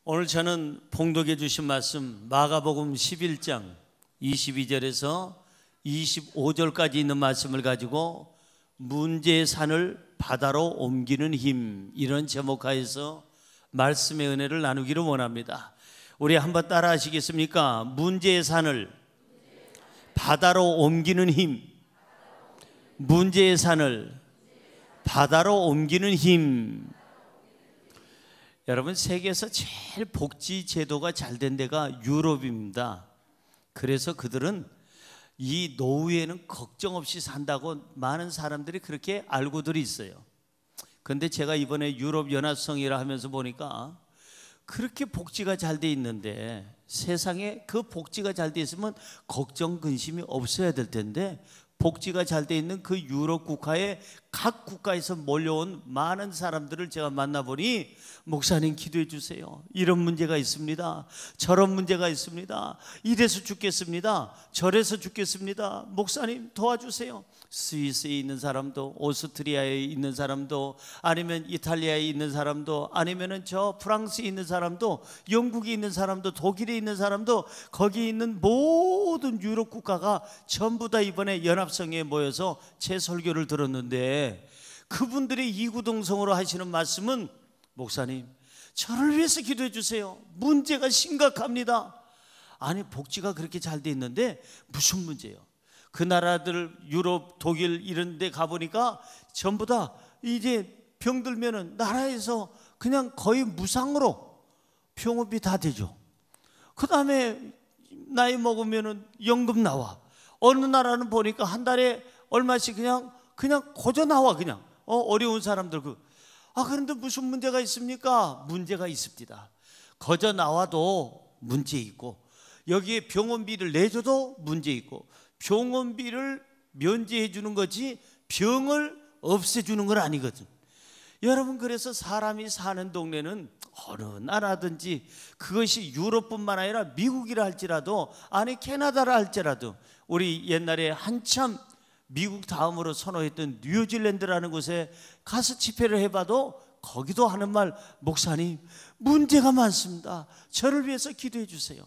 오늘 저는 봉독해 주신 말씀 마가복음 11장 22절에서 25절까지 있는 말씀을 가지고 문제의 산을 바다로 옮기는 힘, 이런 제목하에서 말씀의 은혜를 나누기를 원합니다. 우리 한번 따라 하시겠습니까? 문제의 산을 바다로 옮기는 힘, 문제의 산을 바다로 옮기는 힘. 여러분, 세계에서 제일 복지 제도가 잘 된 데가 유럽입니다. 그래서 그들은 이 노후에는 걱정 없이 산다고 많은 사람들이 그렇게 알고들이 있어요. 그런데 제가 이번에 유럽 연합성이라 하면서 보니까 그렇게 복지가 잘 돼 있는데, 세상에 그 복지가 잘 돼 있으면 걱정 근심이 없어야 될 텐데, 복지가 잘 돼 있는 그 유럽 국가에 각 국가에서 몰려온 많은 사람들을 제가 만나보니, 목사님 기도해 주세요, 이런 문제가 있습니다, 저런 문제가 있습니다, 이래서 죽겠습니다, 저래서 죽겠습니다, 목사님 도와주세요. 스위스에 있는 사람도, 오스트리아에 있는 사람도, 아니면 이탈리아에 있는 사람도, 아니면 저 프랑스에 있는 사람도, 영국에 있는 사람도, 독일에 있는 사람도, 거기 있는 모든 유럽 국가가 전부 다 이번에 연합성에 모여서 제 설교를 들었는데, 그분들이 이구동성으로 하시는 말씀은, 목사님 저를 위해서 기도해 주세요, 문제가 심각합니다. 아니, 복지가 그렇게 잘 돼 있는데 무슨 문제예요? 그 나라들, 유럽, 독일 이런 데 가보니까 전부 다 이제 병들면은 나라에서 그냥 거의 무상으로 병원비 다 되죠. 그 다음에 나이 먹으면은 연금 나와. 어느 나라는 보니까 한 달에 얼마씩 그냥 거저 나와. 그냥 어려운 사람들 그런데 무슨 문제가 있습니까? 문제가 있습니다. 거저 나와도 문제 있고, 여기에 병원비를 내줘도 문제 있고, 병원비를 면제해 주는 거지 병을 없애주는 건 아니거든. 여러분, 그래서 사람이 사는 동네는 어느 나라든지, 그것이 유럽뿐만 아니라 미국이라 할지라도, 아니 캐나다라 할지라도, 우리 옛날에 한참 미국 다음으로 선호했던 뉴질랜드라는 곳에 가서 집회를 해봐도 거기도 하는 말, 목사님 문제가 많습니다, 저를 위해서 기도해 주세요.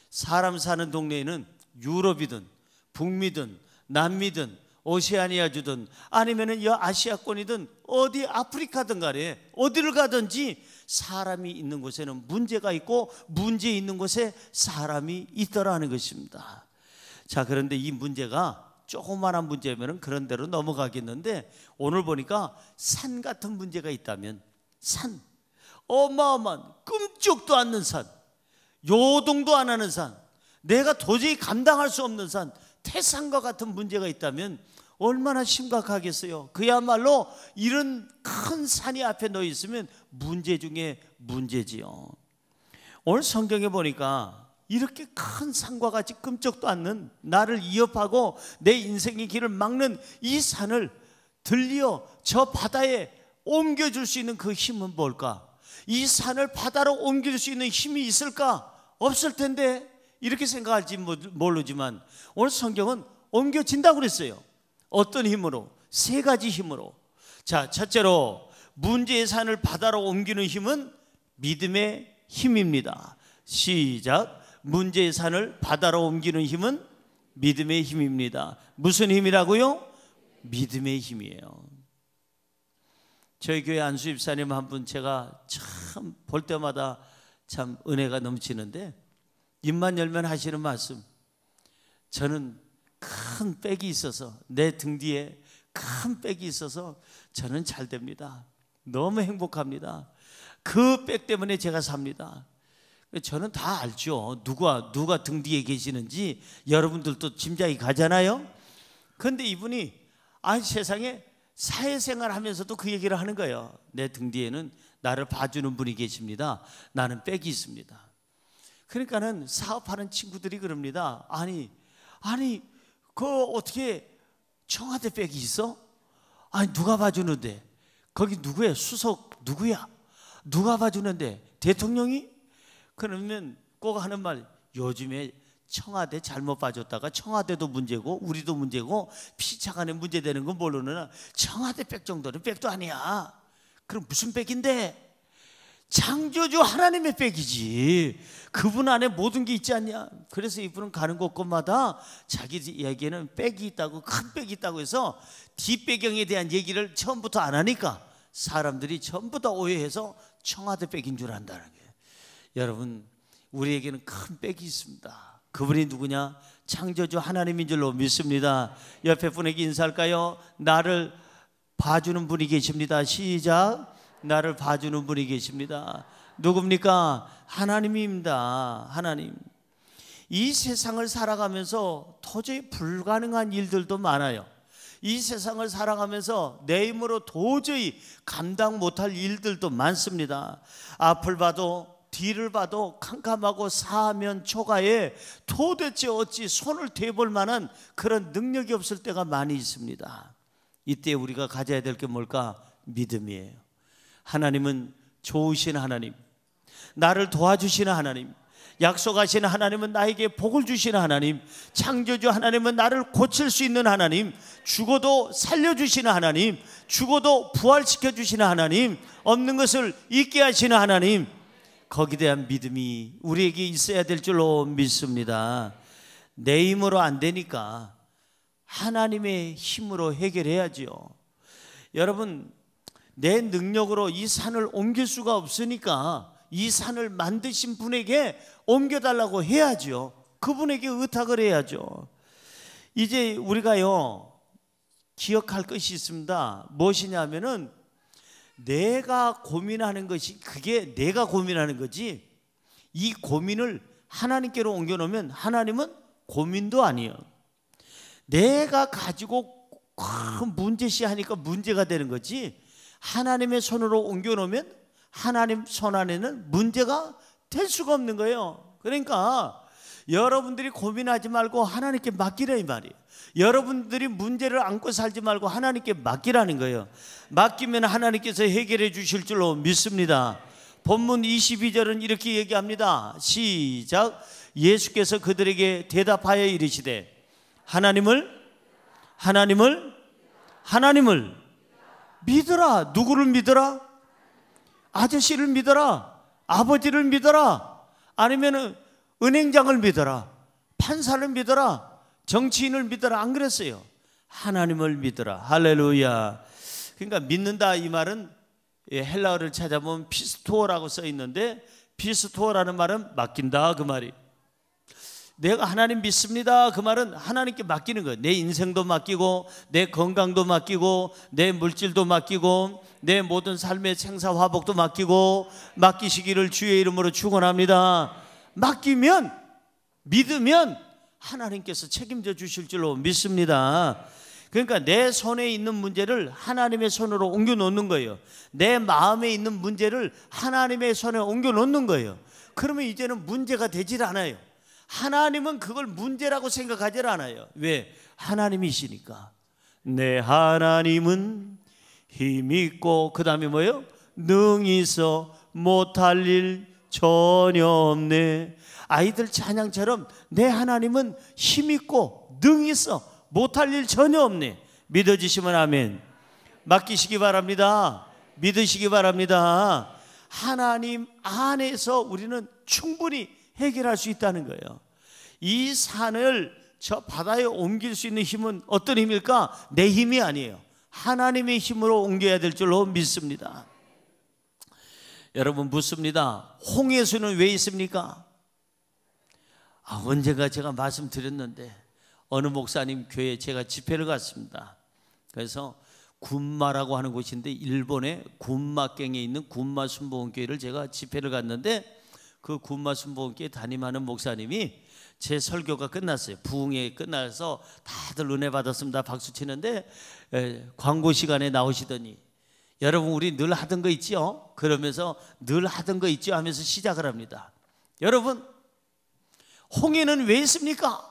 사람 사는 동네에는 유럽이든 북미든 남미든 오세아니아주든 아니면 아시아권이든 어디 아프리카든 간에 어디를 가든지 사람이 있는 곳에는 문제가 있고, 문제 있는 곳에 사람이 있더라는 것입니다. 자, 그런데 이 문제가 조그마한 문제면 그런 대로 넘어가겠는데, 오늘 보니까 산 같은 문제가 있다면, 산, 어마어마한 끔찍도 않는 산, 요동도 안 하는 산, 내가 도저히 감당할 수 없는 산, 태산과 같은 문제가 있다면 얼마나 심각하겠어요. 그야말로 이런 큰 산이 앞에 놓여 있으면 문제 중에 문제지요. 오늘 성경에 보니까 이렇게 큰 산과 같이 끔찍도 않는, 나를 위협하고 내 인생의 길을 막는 이 산을 들리어 저 바다에 옮겨줄 수 있는 그 힘은 뭘까? 이 산을 바다로 옮겨줄 수 있는 힘이 있을까? 없을 텐데, 이렇게 생각할지 모르지만 오늘 성경은 옮겨진다고 그랬어요. 어떤 힘으로? 세 가지 힘으로. 자, 첫째로 문제의 산을 바다로 옮기는 힘은 믿음의 힘입니다. 시작. 문제의 산을 바다로 옮기는 힘은 믿음의 힘입니다. 무슨 힘이라고요? 믿음의 힘이에요. 저희 교회 안수 집사님 한 분, 제가 참 볼 때마다 참 은혜가 넘치는데, 입만 열면 하시는 말씀, 저는 큰 백이 있어서, 내 등 뒤에 큰 백이 있어서 저는 잘 됩니다. 너무 행복합니다. 그 백 때문에 제가 삽니다. 저는 다 알죠. 누가 등 뒤에 계시는지 여러분들도 짐작이 가잖아요. 그런데 이분이 세상에 사회생활 하면서도 그 얘기를 하는 거예요. 내 등 뒤에는 나를 봐주는 분이 계십니다. 나는 백이 있습니다. 그러니까는 사업하는 친구들이 그럽니다. 아니 그 어떻게 청와대 백이 있어? 아니, 누가 봐주는데? 거기 누구야? 수석 누구야? 누가 봐주는데? 대통령이? 그러면 꼭 하는 말, 요즘에 청와대 잘못 봐줬다가 청와대도 문제고 우리도 문제고 피차간에 문제되는 건 모르느나 청와대 백 정도는 백도 아니야. 그럼 무슨 백인데? 창조주 하나님의 백이지. 그분 안에 모든 게 있지 않냐. 그래서 이분은 가는 곳곳마다 자기에게는 백이 있다고, 큰 백이 있다고 해서 뒷배경에 대한 얘기를 처음부터 안 하니까 사람들이 전부 다 오해해서 청와대 백인 줄 안다는 거예요. 여러분, 우리에게는 큰 백이 있습니다. 그분이 누구냐? 창조주 하나님인 줄로 믿습니다. 옆에 분에게 인사할까요? 나를 봐주는 분이 계십니다. 시작. 나를 봐주는 분이 계십니다. 누굽니까? 하나님입니다. 하나님. 이 세상을 살아가면서 도저히 불가능한 일들도 많아요. 이 세상을 살아가면서 내 힘으로 도저히 감당 못할 일들도 많습니다. 앞을 봐도 뒤를 봐도 캄캄하고 사면 초가에 도대체 어찌 손을 대볼 만한 그런 능력이 없을 때가 많이 있습니다. 이때 우리가 가져야 될 게 뭘까? 믿음이에요. 하나님은 좋으신 하나님, 나를 도와주시는 하나님, 약속하시는 하나님은 나에게 복을 주시는 하나님, 창조주 하나님은 나를 고칠 수 있는 하나님, 죽어도 살려주시는 하나님, 죽어도 부활시켜 주시는 하나님, 없는 것을 있게 하시는 하나님, 거기에 대한 믿음이 우리에게 있어야 될 줄로 믿습니다. 내 힘으로 안 되니까 하나님의 힘으로 해결해야죠. 여러분, 내 능력으로 이 산을 옮길 수가 없으니까 이 산을 만드신 분에게 옮겨달라고 해야죠. 그분에게 의탁을 해야죠. 이제 우리가요, 기억할 것이 있습니다. 무엇이냐면은 내가 고민하는 것이, 그게 내가 고민하는 거지, 이 고민을 하나님께로 옮겨놓으면 하나님은 고민도 아니에요. 내가 가지고 큰 문제시 하니까 문제가 되는 거지, 하나님의 손으로 옮겨놓으면 하나님 손 안에는 문제가 될 수가 없는 거예요. 그러니까 여러분들이 고민하지 말고 하나님께 맡기라 이 말이에요. 여러분들이 문제를 안고 살지 말고 하나님께 맡기라는 거예요. 맡기면 하나님께서 해결해 주실 줄로 믿습니다. 본문 22절은 이렇게 얘기합니다. 시작. 예수께서 그들에게 대답하여 이르시되 하나님을 믿어라. 누구를 믿어라? 아저씨를 믿어라? 아버지를 믿어라? 아니면 은행장을 믿어라? 판사를 믿어라? 정치인을 믿어라? 안 그랬어요. 하나님을 믿어라. 할렐루야. 그러니까 믿는다 이 말은 헬라어를 찾아보면 피스토어라고 써 있는데, 피스토어라는 말은 맡긴다 그 말이. 내가 하나님 믿습니다 그 말은 하나님께 맡기는 거예요. 내 인생도 맡기고, 내 건강도 맡기고, 내 물질도 맡기고, 내 모든 삶의 생사화복도 맡기고, 맡기시기를 주의 이름으로 축원합니다. 맡기면, 믿으면 하나님께서 책임져 주실 줄로 믿습니다. 그러니까 내 손에 있는 문제를 하나님의 손으로 옮겨 놓는 거예요. 내 마음에 있는 문제를 하나님의 손에 옮겨 놓는 거예요. 그러면 이제는 문제가 되질 않아요. 하나님은 그걸 문제라고 생각하지 않아요. 왜? 하나님이시니까. 내 하나님은 힘있고, 그 다음에 뭐예요? 능히 있어 못할 일 전혀 없네. 아이들 찬양처럼 내 하나님은 힘있고 능히 있어 못할 일 전혀 없네. 믿어지시면 아멘. 맡기시기 바랍니다. 믿으시기 바랍니다. 하나님 안에서 우리는 충분히 해결할 수 있다는 거예요. 이 산을 저 바다에 옮길 수 있는 힘은 어떤 힘일까? 내 힘이 아니에요. 하나님의 힘으로 옮겨야 될 줄로 믿습니다. 여러분 묻습니다. 홍해수는 왜 있습니까? 언젠가 제가 말씀드렸는데 어느 목사님 교회에 제가 집회를 갔습니다. 그래서 군마라고 하는 곳인데 일본의 군마경에 있는 군마순복음교회를 제가 집회를 갔는데, 그 군마순복음교회 담임하는 목사님이 제 설교가 끝났어요. 부흥회 끝나서 다들 은혜 받았습니다 박수 치는데 광고 시간에 나오시더니 여러분 우리 늘 하던 거 있죠? 그러면서 늘 하던 거 있죠? 하면서 시작을 합니다. 여러분 홍해는 왜 있습니까?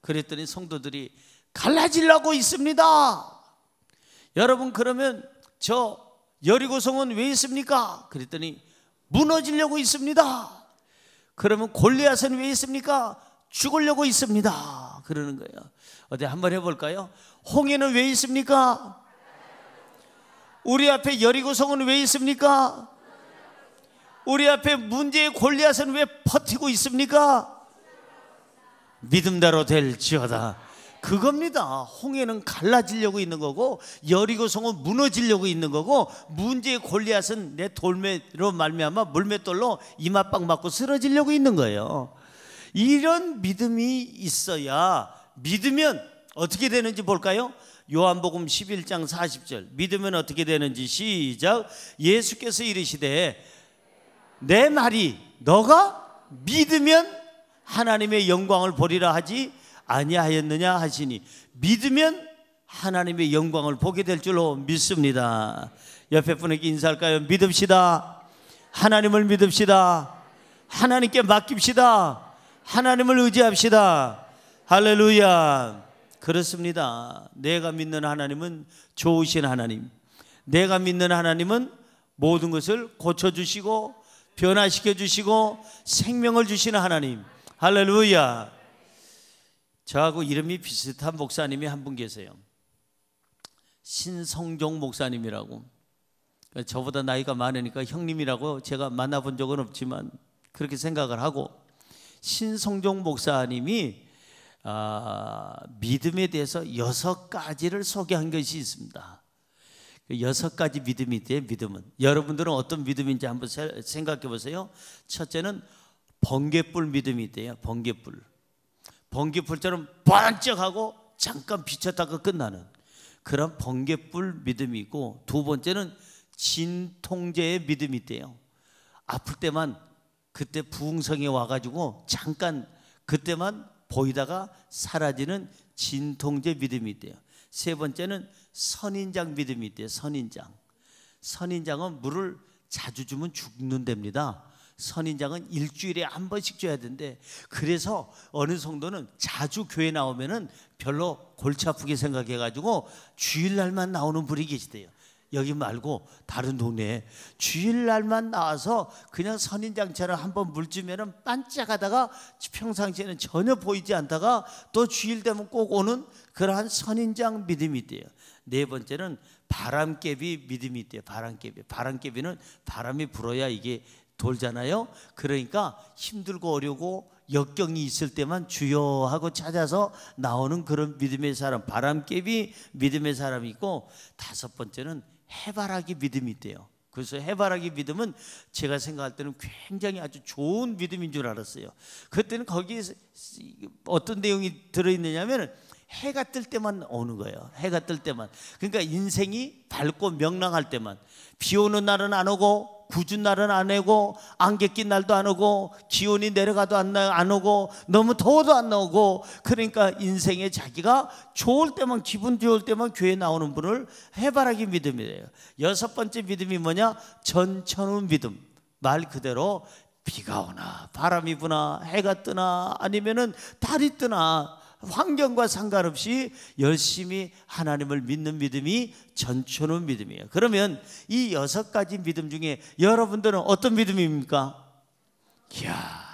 그랬더니 성도들이 갈라지려고 있습니다. 여러분 그러면 저 여리고성은 왜 있습니까? 그랬더니 무너지려고 있습니다. 그러면 골리앗은 왜 있습니까? 죽으려고 있습니다. 그러는 거예요. 어디 한번 해볼까요? 홍해는 왜 있습니까? 우리 앞에 여리고성은 왜 있습니까? 우리 앞에 문제의 골리앗은 왜 버티고 있습니까? 믿음대로 될지어다. 그겁니다. 홍해는 갈라지려고 있는 거고 여리고성은 무너지려고 있는 거고 문제의 골리앗은 내 돌매로 말미암아 물맷돌로 이마빵 맞고 쓰러지려고 있는 거예요. 이런 믿음이 있어야, 믿으면 어떻게 되는지 볼까요? 요한복음 11장 40절, 믿으면 어떻게 되는지 시작. 예수께서 이르시되 내 말이 너가 믿으면 하나님의 영광을 보리라 하지 아니하였느냐 하시니, 믿으면 하나님의 영광을 보게 될 줄로 믿습니다. 옆에 분에게 인사할까요? 믿읍시다. 하나님을 믿읍시다. 하나님께 맡깁시다. 하나님을 의지합시다. 할렐루야. 그렇습니다. 내가 믿는 하나님은 좋으신 하나님, 내가 믿는 하나님은 모든 것을 고쳐주시고 변화시켜 주시고 생명을 주시는 하나님. 할렐루야. 저하고 이름이 비슷한 목사님이 한 분 계세요. 신성종 목사님이라고. 저보다 나이가 많으니까 형님이라고 제가 만나본 적은 없지만 그렇게 생각을 하고, 신성종 목사님이 믿음에 대해서 6가지를 소개한 것이 있습니다. 6가지 믿음이 있대요. 믿음은, 여러분들은 어떤 믿음인지 한번 생각해 보세요. 첫째는 번갯불 믿음이 있대요. 번갯불. 번개불처럼 반짝하고 잠깐 비쳤다가 끝나는 그런 번개불 믿음이 있고, 두 번째는 진통제의 믿음이 있대요. 아플 때만, 그때 부흥성에 와가지고 잠깐 그때만 보이다가 사라지는 진통제 믿음이 있대요. 세 번째는 선인장 믿음이 있대요. 선인장. 선인장은 물을 자주 주면 죽는답니다. 선인장은 일주일에 한 번씩 줘야 되는데, 그래서 어느 정도는 자주 교회 나오면은 별로 골치 아프게 생각해가지고 주일날만 나오는 분이 계시대요. 여기 말고 다른 동네에 주일날만 나와서 그냥 선인장처럼 한번 물 주면은 반짝하다가 평상시에는 전혀 보이지 않다가 또 주일 되면 꼭 오는 그러한 선인장 믿음이 있대요. 네 번째는 바람개비 믿음이 있대요. 바람개비. 바람개비는 바람이 불어야 이게 돌잖아요. 그러니까 힘들고 어려고 역경이 있을 때만 주여 하고 찾아서 나오는 그런 믿음의 사람, 바람개비 믿음의 사람이 있고, 다섯 번째는 해바라기 믿음이 있대요. 그래서 해바라기 믿음은 제가 생각할 때는 굉장히 아주 좋은 믿음인 줄 알았어요. 그때는 거기에 어떤 내용이 들어있느냐면 해가 뜰 때만 오는 거예요. 해가 뜰 때만. 그러니까 인생이 밝고 명랑할 때만. 비 오는 날은 안 오고, 궂은 날은 안 오고, 안개 낀 날도 안 오고, 기온이 내려가도 안 오고, 너무 더워도 안 오고, 그러니까 인생에 자기가 좋을 때만, 기분 좋을 때만 교회에 나오는 분을 해바라기 믿음이래요. 여섯 번째 믿음이 뭐냐? 전천후 믿음. 말 그대로 비가 오나 바람이 부나 해가 뜨나 아니면은 달이 뜨나 환경과 상관없이 열심히 하나님을 믿는 믿음이 전천후 믿음이에요. 그러면 이 6가지 믿음 중에 여러분들은 어떤 믿음입니까? 이야,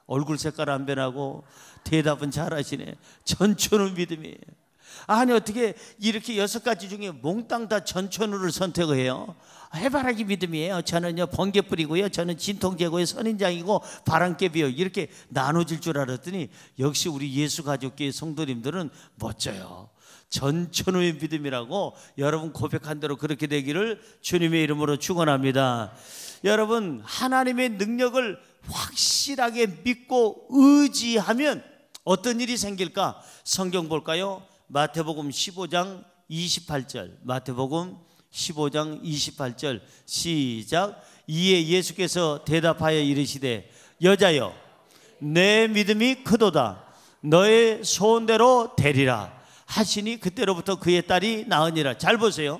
얼굴 색깔 안 변하고 대답은 잘하시네. 전천후 믿음이에요. 아니 어떻게 이렇게 6가지 중에 몽땅 다 전천후를 선택을 해요? 해바라기 믿음이에요. 저는요 번개불이고요, 저는 진통제고요, 선인장이고 바람개비요, 이렇게 나눠질 줄 알았더니 역시 우리 예수가족교회 성도님들은 멋져요. 전천후의 믿음이라고 여러분 고백한 대로 그렇게 되기를 주님의 이름으로 축원합니다. 여러분, 하나님의 능력을 확실하게 믿고 의지하면 어떤 일이 생길까? 성경 볼까요? 마태복음 15장 28절. 마태복음 15장 28절 시작. 이에 예수께서 대답하여 이르시되 여자여 내 믿음이 크도다, 너의 소원대로 되리라 하시니 그때로부터 그의 딸이 나으니라. 잘 보세요.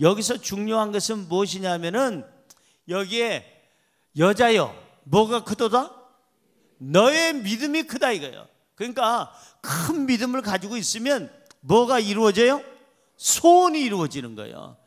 여기서 중요한 것은 무엇이냐면은 여기에 여자여 뭐가 크도다? 너의 믿음이 크다 이거예요. 그러니까 큰 믿음을 가지고 있으면 뭐가 이루어져요? 소원이 이루어지는 거예요.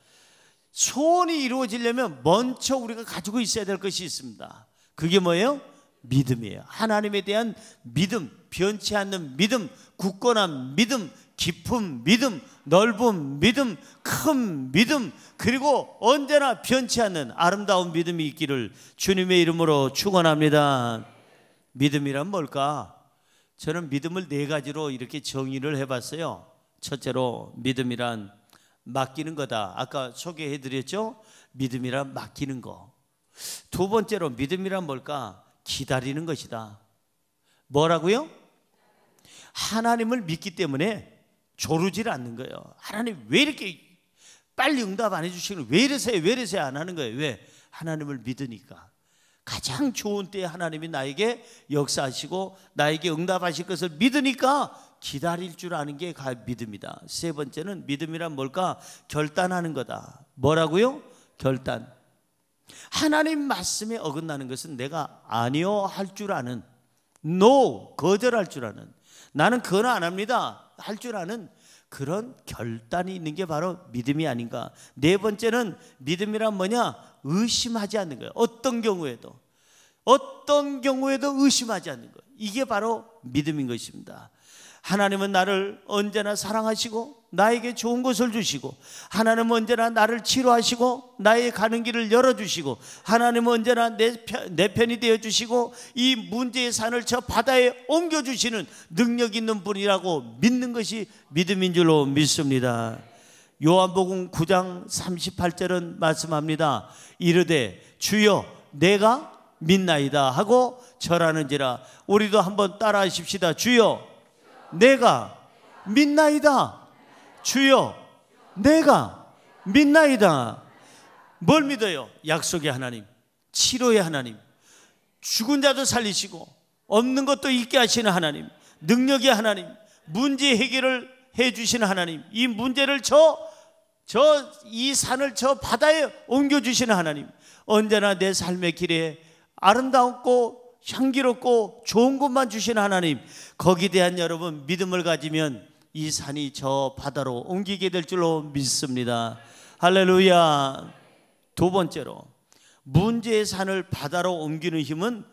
소원이 이루어지려면 먼저 우리가 가지고 있어야 될 것이 있습니다. 그게 뭐예요? 믿음이에요. 하나님에 대한 믿음, 변치 않는 믿음, 굳건한 믿음, 깊은 믿음, 넓은 믿음, 큰 믿음, 그리고 언제나 변치 않는 아름다운 믿음이 있기를 주님의 이름으로 축원합니다. 믿음이란 뭘까? 저는 믿음을 네 가지로 이렇게 정의를 해봤어요. 첫째로 믿음이란 맡기는 거다. 아까 소개해 드렸죠? 믿음이란 맡기는 거. 두 번째로 믿음이란 뭘까? 기다리는 것이다. 뭐라고요? 하나님을 믿기 때문에 조르질 않는 거예요. 하나님 왜 이렇게 빨리 응답 안 해주시는, 왜 이러세요? 왜 이러세요? 안 하는 거예요. 왜? 하나님을 믿으니까. 가장 좋은 때에 하나님이 나에게 역사하시고 나에게 응답하실 것을 믿으니까 기다릴 줄 아는 게 믿음이다. 세 번째는 믿음이란 뭘까? 결단하는 거다. 뭐라고요? 결단. 하나님 말씀에 어긋나는 것은 내가 아니요 할 줄 아는, no, 거절할 줄 아는, 나는 그건 안 합니다 할 줄 아는 그런 결단이 있는 게 바로 믿음이 아닌가. 네 번째는 믿음이란 뭐냐? 의심하지 않는 거예요. 어떤 경우에도 의심하지 않는 거예요. 이게 바로 믿음인 것입니다. 하나님은 나를 언제나 사랑하시고 나에게 좋은 것을 주시고, 하나님은 언제나 나를 치료하시고 나의 가는 길을 열어주시고, 하나님은 언제나 내 편이 되어주시고 이 문제의 산을 저 바다에 옮겨주시는 능력 있는 분이라고 믿는 것이 믿음인 줄로 믿습니다. 요한복음 9장 38절은 말씀합니다. 이르되 주여 내가 믿나이다 하고 절하는지라. 우리도 한번 따라 하십시다. 주여 내가 믿나이다. 주여 내가 믿나이다. 뭘 믿어요? 약속의 하나님, 치료의 하나님, 죽은 자도 살리시고 없는 것도 있게 하시는 하나님, 능력의 하나님, 문제 해결을 해 주시는 하나님, 이 문제를 이 산을 저 바다에 옮겨주시는 하나님, 언제나 내 삶의 길에 아름답고 향기롭고 좋은 것만 주시는 하나님, 거기에 대한 여러분 믿음을 가지면 이 산이 저 바다로 옮기게 될 줄로 믿습니다. 할렐루야. 두 번째로 문제의 산을 바다로 옮기는 힘은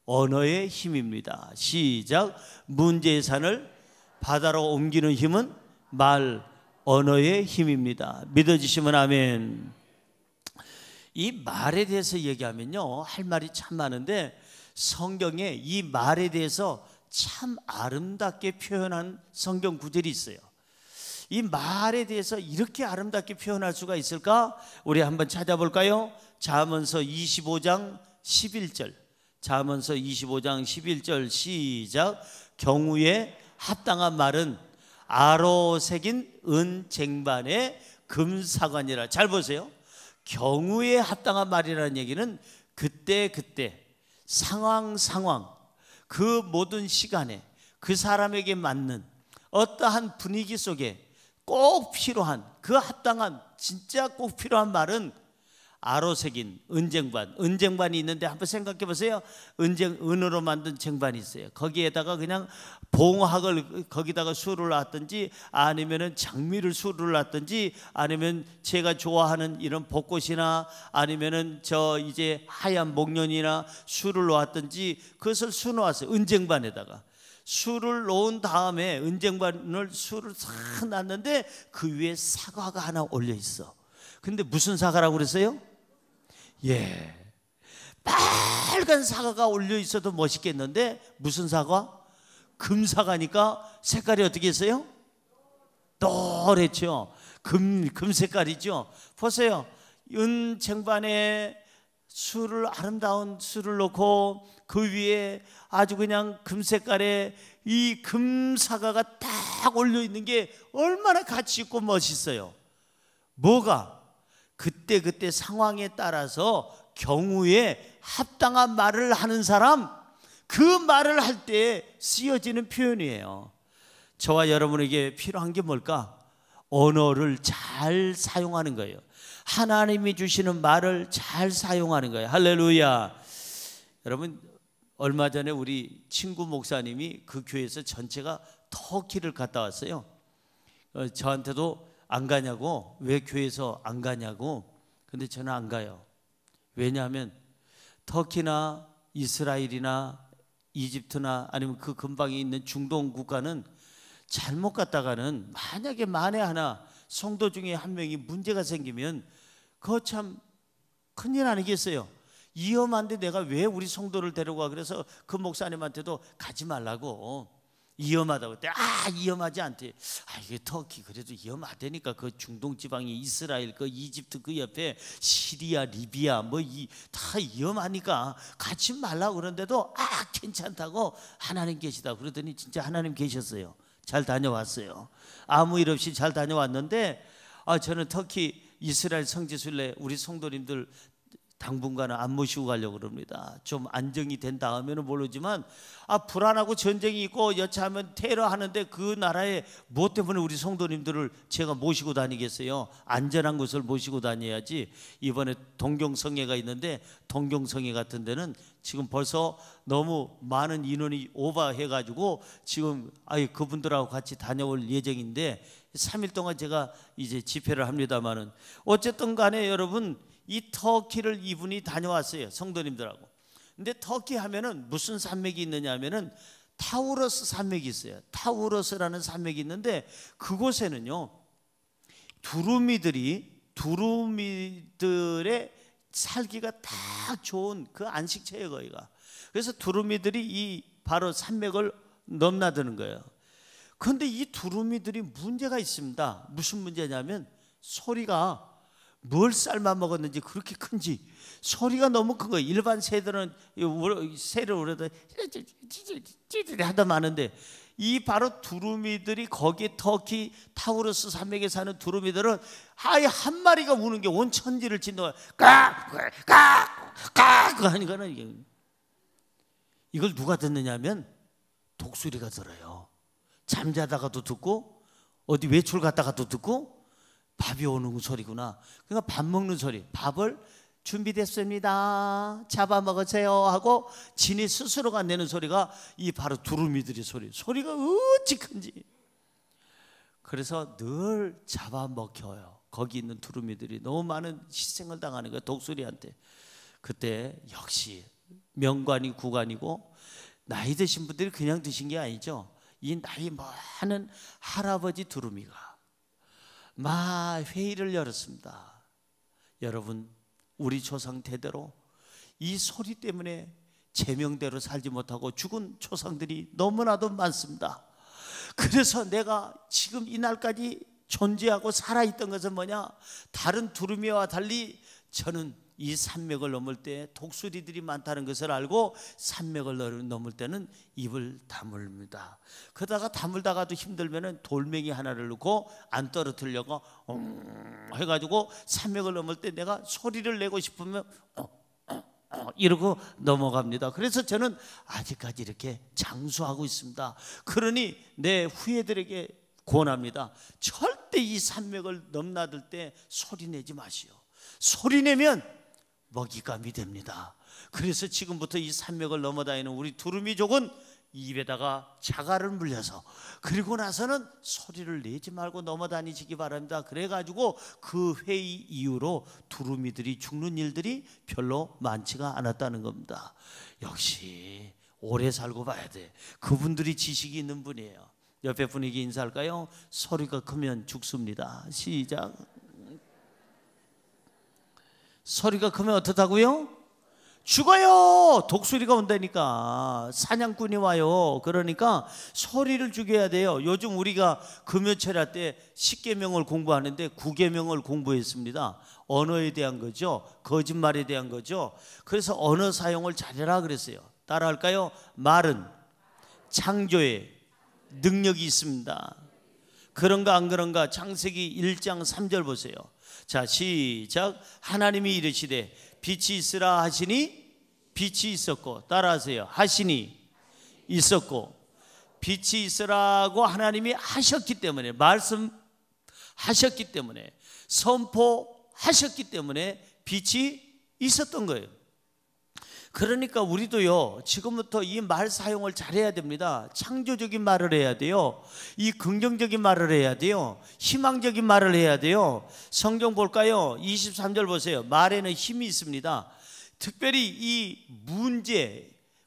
언어의 힘입니다. 시작. 문제의 산을 바다로 옮기는 힘은 언어의 힘입니다. 믿어지시면 아멘. 이 말에 대해서 얘기하면요, 할 말이 참 많은데 성경에 이 말에 대해서 참 아름답게 표현한 성경 구절이 있어요. 이 말에 대해서 이렇게 아름답게 표현할 수가 있을까? 우리 한번 찾아볼까요? 잠언서 25장 11절. 잠언서 25장 11절 시작. 경우에 합당한 말은 아로 새긴 은쟁반의 금사관이라. 잘 보세요. 경우에 합당한 말이라는 얘기는 그때 상황 그 모든 시간에 그 사람에게 맞는 어떠한 분위기 속에 꼭 필요한 그 합당한 진짜 꼭 필요한 말은 아로 새긴 은쟁반이 있는데 한번 생각해 보세요. 은으로 만든 쟁반이 있어요. 거기에다가 그냥 봉학을 거기다가 술을 놨든지 아니면은 장미를 술을 놨든지 아니면 제가 좋아하는 이런 벚꽃이나 아니면은 이제 하얀 목련이나 술을 놓았든지 그것을 수놓았어요. 은쟁반에다가 술을 놓은 다음에 은쟁반을 술을 싹 놨는데 그 위에 사과가 하나 올려 있어. 근데 무슨 사과라고 그랬어요? 예, 빨간 사과가 올려 있어도 멋있겠는데 무슨 사과? 금사과니까 색깔이 어떻게 있어요? 노랗죠. 금 색깔이죠. 보세요. 은쟁반에 아름다운 술을 놓고 그 위에 아주 그냥 금색깔의 이 금사과가 딱 올려 있는 게 얼마나 가치 있고 멋있어요. 뭐가? 그때 상황에 따라서 경우에 합당한 말을 하는 사람, 그 말을 할 때 쓰여지는 표현이에요. 저와 여러분에게 필요한 게 뭘까? 언어를 잘 사용하는 거예요. 하나님이 주시는 말을 잘 사용하는 거예요. 할렐루야. 여러분, 얼마 전에 우리 친구 목사님이 그 교회에서 전체가 터키를 갔다 왔어요. 저한테도 안 가냐고, 왜 교회에서 안 가냐고. 근데 저는 안 가요. 왜냐하면 터키나 이스라엘이나 이집트나 아니면 그 근방에 있는 중동 국가는 잘못 갔다가는 만약에 만에 하나 성도 중에 한 명이 문제가 생기면 그거 참 큰일 아니겠어요? 위험한데 내가 왜 우리 성도를 데려가? 그래서 그 목사님한테도 가지 말라고, 위험하다고 그때 위험하지 않대. 이게 터키 그래도 위험하다니까. 그 중동 지방이 이스라엘, 그 이집트 그 옆에 시리아, 리비아 뭐 다 위험하니까 가지 말라고 그러는데도 괜찮다고 하나님 계시다 그러더니 진짜 하나님 계셨어요. 잘 다녀왔어요. 아무 일 없이 잘 다녀왔는데 저는 터키 이스라엘 성지순례 우리 성도님들 당분간은 안 모시고 가려고 그럽니다. 좀 안정이 된 다음에는 모르지만 불안하고 전쟁이 있고 여차하면 테러 하는데 그 나라에 뭐 때문에 우리 성도님들을 제가 모시고 다니겠어요? 안전한 곳을 모시고 다녀야지. 이번에 동경성회가 있는데 동경성회 같은 데는 지금 벌써 너무 많은 인원이 오버해가지고 지금 그분들하고 같이 다녀올 예정인데 3일 동안 제가 이제 집회를 합니다마는 어쨌든 간에 여러분 이 터키를 이분이 다녀왔어요. 성도님들하고. 근데 터키 하면은 무슨 산맥이 있느냐 하면은 타우러스 산맥이 있어요. 타우러스라는 산맥이 있는데 그곳에는요 두루미들의 살기가 딱 좋은 그 안식처예요 거기가. 그래서 두루미들이 이 바로 산맥을 넘나드는 거예요. 그런데 이 두루미들이 문제가 있습니다. 무슨 문제냐면 소리가 뭘 삶아 먹었는지 그렇게 큰지 소리가 너무 큰 거예요. 일반 새들은 새를 울어도 찌릿 하다 마는데 이 바로 두루미들이 거기 터키 타우러스 산맥에 사는 두루미들은 한 마리가 우는 게 온 천지를 진동해 깍깍깍 하니까는 이걸 누가 듣느냐면 독수리가 들어요. 잠자다가도 듣고 어디 외출 갔다가도 듣고 밥이 오는 소리구나. 그러니까 밥 먹는 소리. 밥을 준비됐습니다. 잡아 먹으세요 하고 지네 스스로가 내는 소리가 이 바로 두루미들의 소리. 소리가 어찌 큰지. 그래서 늘 잡아먹혀요. 거기 있는 두루미들이 너무 많은 희생을 당하는 거예요. 독수리한테. 그때 역시 명관이 구관이고 나이 드신 분들이 그냥 드신 게 아니죠. 이 나이 많은 할아버지 두루미가 회의를 열었습니다. 여러분 우리 조상 대대로 이 소리 때문에 제명대로 살지 못하고 죽은 조상들이 너무나도 많습니다. 그래서 내가 지금 이날까지 존재하고 살아있던 것은 뭐냐? 다른 두루미와 달리 저는 이 산맥을 넘을 때 독수리들이 많다는 것을 알고 산맥을 넘을 때는 입을 다물입니다. 그러다가 다물다가도 힘들면은 돌멩이 하나를 넣고 안 떨어뜨리려고 해가지고 산맥을 넘을 때 내가 소리를 내고 싶으면 이러고 넘어갑니다. 그래서 저는 아직까지 이렇게 장수하고 있습니다. 그러니 내 후예들에게 권합니다. 절대 이 산맥을 넘나들 때 소리 내지 마시오. 소리 내면 먹잇감이 됩니다. 그래서 지금부터 이 산맥을 넘어다니는 우리 두루미족은 입에다가 자갈을 물려서 그리고 나서는 소리를 내지 말고 넘어다니시기 바랍니다. 그래가지고 그 회의 이후로 두루미들이 죽는 일들이 별로 많지가 않았다는 겁니다. 역시 오래 살고 봐야 돼. 그분들이 지식이 있는 분이에요. 옆에 분에게 인사할까요? 소리가 크면 죽습니다. 시작. 소리가 크면 어떻다고요? 죽어요. 독수리가 온다니까. 사냥꾼이 와요. 그러니까 소리를 죽여야 돼요. 요즘 우리가 금요철야 때 10계명을 공부하는데 9계명을 공부했습니다. 언어에 대한 거죠. 거짓말에 대한 거죠. 그래서 언어 사용을 잘해라 그랬어요. 따라할까요? 말은 창조에 능력이 있습니다. 그런가 안 그런가? 창세기 1장 3절 보세요. 자, 시작. 하나님이 이르시되 빛이 있으라 하시니 빛이 있었고, 따라하세요. 하시니 있었고, 빛이 있으라고 하나님이 하셨기 때문에, 말씀하셨기 때문에, 선포하셨기 때문에 빛이 있었던 거예요. 그러니까 우리도요, 지금부터 이 말 사용을 잘해야 됩니다. 창조적인 말을 해야 돼요. 이 긍정적인 말을 해야 돼요. 희망적인 말을 해야 돼요. 성경 볼까요? 23절 보세요. 말에는 힘이 있습니다. 특별히 이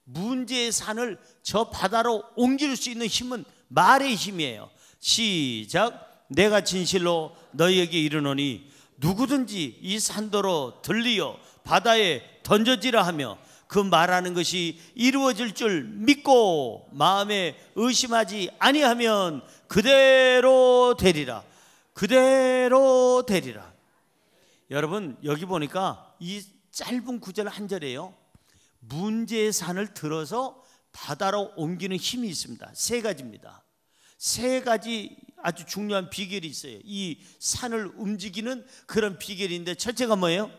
문제의 산을 저 바다로 옮길 수 있는 힘은 말의 힘이에요. 시작. 내가 진실로 너희에게 이르노니 누구든지 이 산더러 들리어 바다에 던져지라 하며 그 말하는 것이 이루어질 줄 믿고 마음에 의심하지 아니하면 그대로 되리라. 그대로 되리라. 여러분, 여기 보니까 이 짧은 구절 한 절이에요. 문제의 산을 들어서 바다로 옮기는 힘이 있습니다. 세 가지입니다. 세 가지 아주 중요한 비결이 있어요. 이 산을 움직이는 그런 비결인데, 첫째가 뭐예요?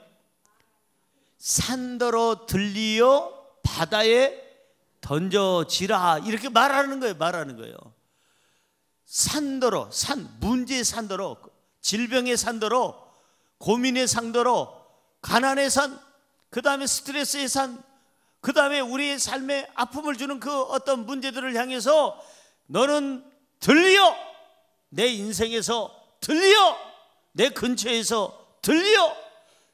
산더러 들리어 바다에 던져지라, 이렇게 말하는 거예요. 산더러, 문제의 산더러, 질병의 산더러, 고민의 산더러, 가난의 산, 그 다음에 스트레스의 산, 그 다음에 우리의 삶에 아픔을 주는 그 어떤 문제들을 향해서 너는 들리어, 내 인생에서 들리어, 내 근처에서 들리어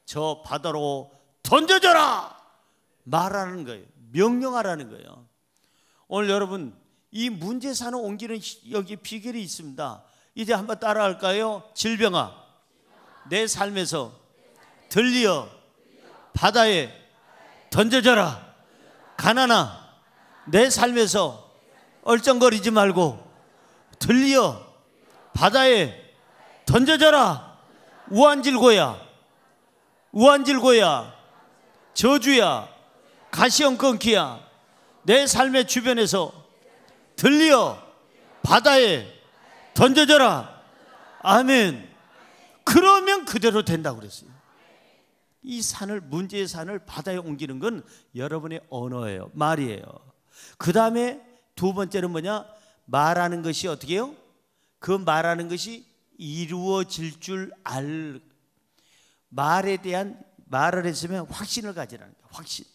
저 바다로 던져져라 말하는 거예요. 명령하라는 거예요. 오늘 여러분, 이 문제산을 옮기는 여기 비결이 있습니다. 이제 한번 따라할까요? 질병아, 내 삶에서 들리어 바다에 던져져라. 가난아, 내 삶에서 얼쩡거리지 말고 들리어 바다에 던져져라. 우한질고야, 저주야, 가시형건키야, 내 삶의 주변에서 들리어 바다에 던져져라. 아멘. 그러면 그대로 된다고 그랬어요. 이 산을, 문제의 산을 바다에 옮기는 건 여러분의 언어예요. 말이에요. 그 다음에 두 번째는 뭐냐? 말하는 것이 어떻게 해요? 그 말하는 것이 이루어질 줄 말에 대한, 말을 했으면 확신을 가지라는 거예요. 확신,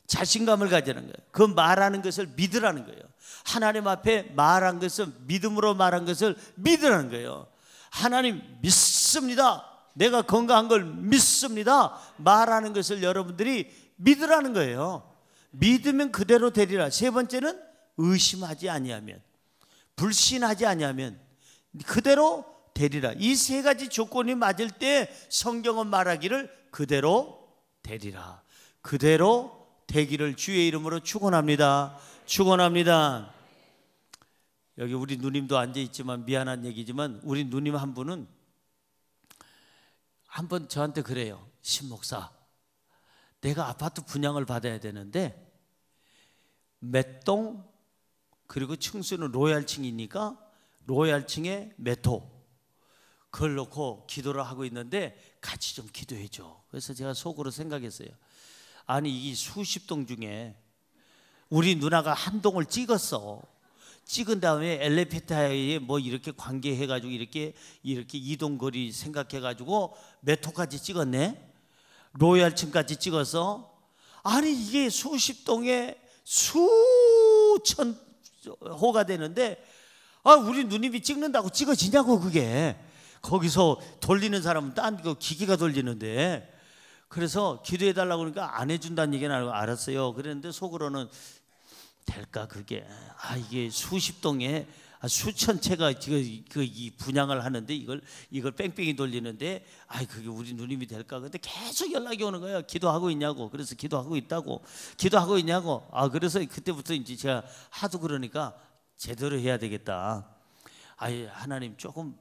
자신감을 가지라는 거예요. 그 말하는 것을 믿으라는 거예요. 하나님 앞에 말한 것을, 믿음으로 말한 것을 믿으라는 거예요. 하나님 믿습니다. 내가 건강한 걸 믿습니다. 말하는 것을 여러분들이 믿으라는 거예요. 믿으면 그대로 되리라. 세 번째는 의심하지 아니하면, 불신하지 아니하면 그대로 되리라. 이 세 가지 조건이 맞을 때 성경은 말하기를 그대로 되리라. 그대로 되기를 주의 이름으로 축원합니다. 축원합니다. 여기 우리 누님도 앉아있지만 미안한 얘기지만, 우리 누님 한 분은 한번 저한테 그래요. 신목사, 내가 아파트 분양을 받아야 되는데 몇 동, 그리고 층수는 로얄층이니까 로얄층에 몇 호, 그걸 놓고 기도를 하고 있는데 같이 좀 기도해 줘. 그래서 제가 속으로 생각했어요. 아니, 이 수십 동 중에 우리 누나가 한 동을 찍었어. 찍은 다음에 엘리베이터에 뭐 이렇게 관계해가지고 이렇게 이동거리 생각해가지고 몇 호까지 찍었네. 로얄층까지 찍어서, 아니 이게 수십 동에 수천 호가 되는데, 아, 우리 누님이 찍는다고 찍어지냐고. 그게 거기서 돌리는 사람은 딴 거 기계가 돌리는데. 그래서 기도해 달라고 그러니까 안 해준다는 얘기는 알았어요. 그랬는데 속으로는 될까 그게? 아, 이게 수십 동에 수천 채가 이 분양을 하는데 이걸 뺑뺑이 돌리는데, 아, 그게 우리 누님이 될까? 근데 계속 연락이 오는 거예요. 기도하고 있냐고. 그래서 기도하고 있다고. 기도하고 있냐고. 아, 그래서 그때부터 이제 제가 하도 그러니까 제대로 해야 되겠다. 아예 하나님, 조금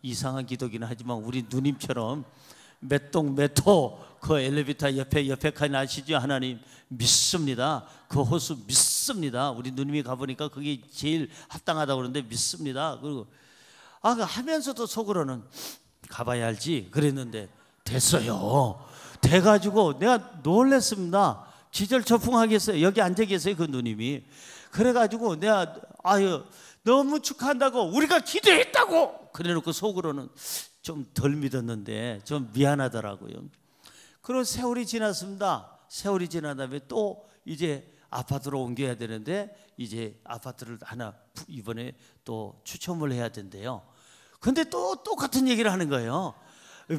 이상한 기도기는 하지만 우리 누님처럼 몇 동 몇 호 그 엘리베이터 옆에 칸 아시죠? 하나님 믿습니다. 그 호수 믿습니다. 우리 누님이 가보니까 그게 제일 합당하다고 그러는데 믿습니다. 그리고 하면서도 속으로는 가봐야 알지 그랬는데 됐어요. 돼가지고 내가 놀랬습니다. 기절초풍하겠어요. 여기 앉아 계세요, 그 누님이. 그래가지고 내가 너무 축하한다고, 우리가 기도했다고 그래놓고 속으로는 좀 덜 믿었는데 좀 미안하더라고요. 그리고 세월이 지났습니다. 세월이 지난 다음에 또 이제 아파트로 옮겨야 되는데, 이제 아파트를 하나 이번에 또 추첨을 해야 된대요. 근데 또 똑같은 얘기를 하는 거예요.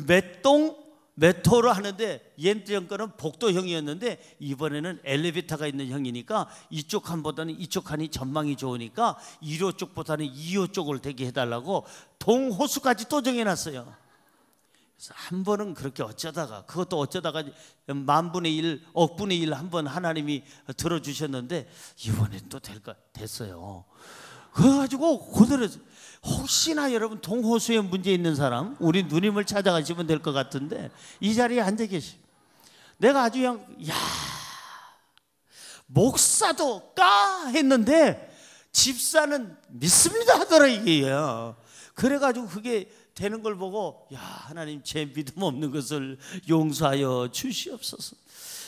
몇 동 메트로를 하는데 옛날 거는 복도형이었는데 이번에는 엘리베이터가 있는 형이니까 이쪽 칸보다는 이쪽 칸이 전망이 좋으니까 1호 쪽보다는 2호 쪽을 대기 해달라고 동호수까지 또 정해놨어요. 그래서 한 번은 그렇게 어쩌다가, 그것도 어쩌다가 만분의 1, 억분의 1 한 번 하나님이 들어주셨는데 이번엔 또 됐어요. 그래가지고 그대로, 혹시나 여러분 동호수에 문제 있는 사람, 우리 누님을 찾아가시면 될 것 같은데 이 자리에 앉아 계시. 내가 아주 그냥 야, 목사도 까 했는데 집사는 믿습니다 하더라 이게요. 그래가지고 그게 되는 걸 보고 야, 하나님 제 믿음 없는 것을 용서하여 주시옵소서.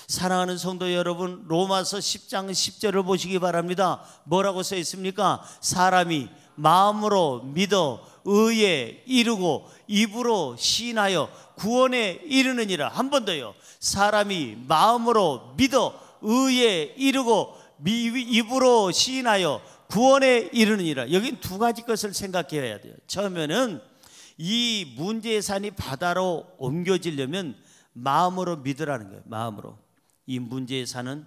사랑하는 성도 여러분, 로마서 10장 10절을 보시기 바랍니다. 뭐라고 써 있습니까? 사람이 마음으로 믿어 의에 이르고 입으로 시인하여 구원에 이르느니라. 한 번 더요. 사람이 마음으로 믿어 의에 이르고 입으로 시인하여 구원에 이르느니라. 여긴 두 가지 것을 생각해야 돼요. 처음에는 이 문제의 산이 바다로 옮겨지려면 마음으로 믿으라는 거예요. 마음으로. 이 문제의 산은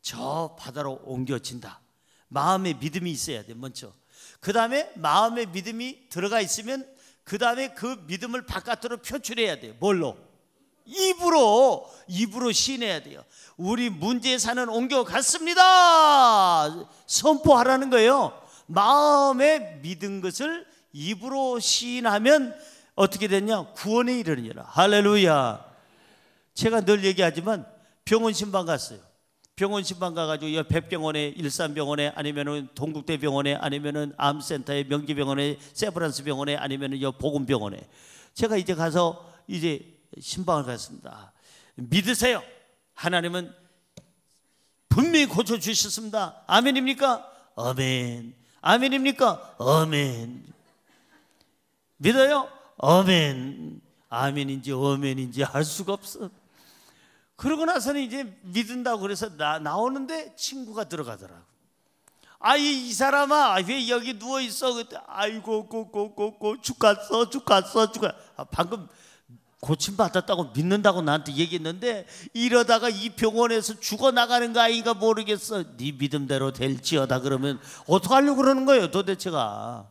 저 바다로 옮겨진다. 마음의 믿음이 있어야 돼. 먼저. 그 다음에 마음의 믿음이 들어가 있으면 그 다음에 그 믿음을 바깥으로 표출해야 돼요. 뭘로? 입으로 시인해야 돼요. 우리 문제의 산은 옮겨갔습니다. 선포하라는 거예요. 마음에 믿은 것을 입으로 시인하면 어떻게 되냐? 구원에 이르느니라. 할렐루야. 제가 늘 얘기하지만 병원 신방 갔어요. 병원 신방 가가지고 백병원에, 일산병원에, 아니면은 동국대병원에, 아니면은 암센터에, 명지병원에, 세브란스 병원에, 아니면은 보건병원에 제가 이제 가서 이제 신방을 갔습니다. 믿으세요. 하나님은 분명히 고쳐 주셨습니다. 아멘입니까? 아멘. 아멘입니까? 아멘. 믿어요? 아멘. 아멘인지 어멘인지 알 수가 없어. 그러고 나서는 이제 믿는다고 그래서 나오는데 친구가 들어가더라고. 이 사람아 왜 여기 누워있어? 그때 아이고 죽겠어. 방금 고침받았다고 믿는다고 나한테 얘기했는데 이러다가 이 병원에서 죽어나가는 거 아이가 모르겠어. 네 믿음대로 될지어다. 그러면 어떡하려고 그러는 거예요 도대체가.